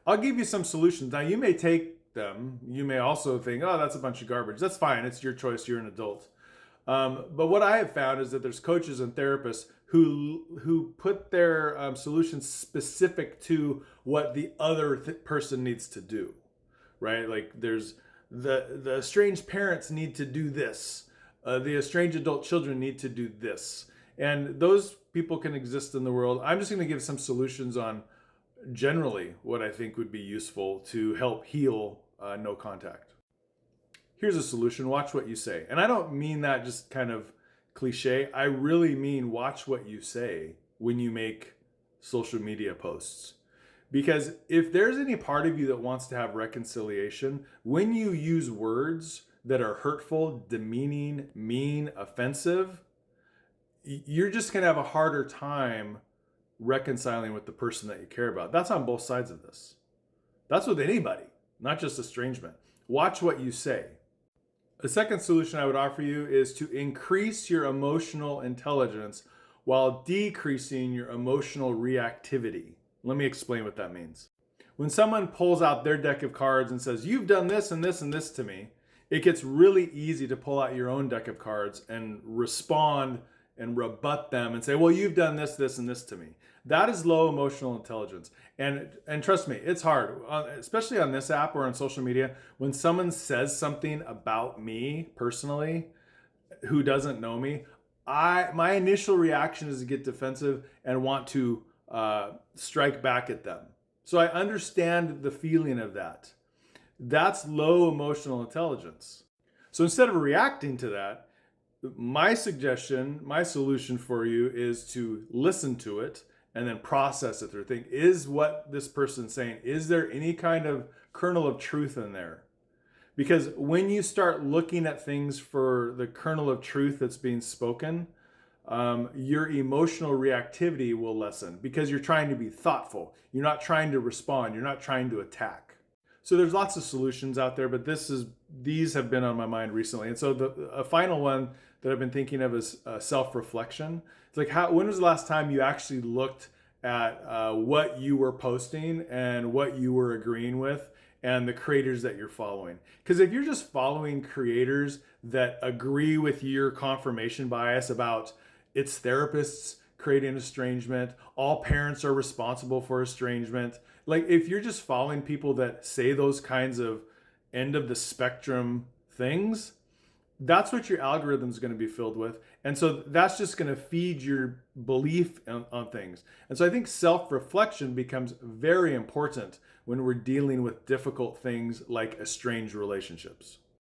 I'll give you some solutions. Now, you may take them. You may also think, oh, that's a bunch of garbage. That's fine. It's your choice. You're an adult. But what I have found is that there's coaches and therapists who put their solutions specific to what the other person needs to do, right? Like there's the estranged parents need to do this. The estranged adult children need to do this. And those people can exist in the world. I'm just going to give some solutions on generally what I think would be useful to help heal no contact. Here's a solution: watch what you say. And I don't mean that just kind of cliche. I really mean watch what you say when you make social media posts. Because if there's any part of you that wants to have reconciliation, when you use words that are hurtful, demeaning, mean, offensive, you're just going to have a harder time reconciling with the person that you care about. That's on both sides of this. That's with anybody, not just estrangement. Watch what you say. The second solution I would offer you is to increase your emotional intelligence while decreasing your emotional reactivity. Let me explain what that means. When someone pulls out their deck of cards and says, you've done this and this and this to me, it gets really easy to pull out your own deck of cards and respond and rebut them and say, well, you've done this, this, and this to me. That is low emotional intelligence. And trust me, it's hard, especially on this app or on social media. When someone says something about me personally, who doesn't know me, my initial reaction is to get defensive and want to strike back at them. So I understand the feeling of that. That's low emotional intelligence. So instead of reacting to that, my suggestion, my solution for you is to listen to it and then process it through. Think, is what this person's saying, is there any kind of kernel of truth in there? Because when you start looking at things for the kernel of truth that's being spoken, your emotional reactivity will lessen because you're trying to be thoughtful. You're not trying to respond. You're not trying to attack. So there's lots of solutions out there, but these have been on my mind recently. And so a final one that I've been thinking of is self-reflection. It's like, when was the last time you actually looked at what you were posting and what you were agreeing with and the creators that you're following? Because if you're just following creators that agree with your confirmation bias about it's therapists creating estrangement, all parents are responsible for estrangement, like if you're just following people that say those kinds of end of the spectrum things, that's what your algorithm is going to be filled with. And so that's just going to feed your belief on things. And so I think self-reflection becomes very important when we're dealing with difficult things like estranged relationships.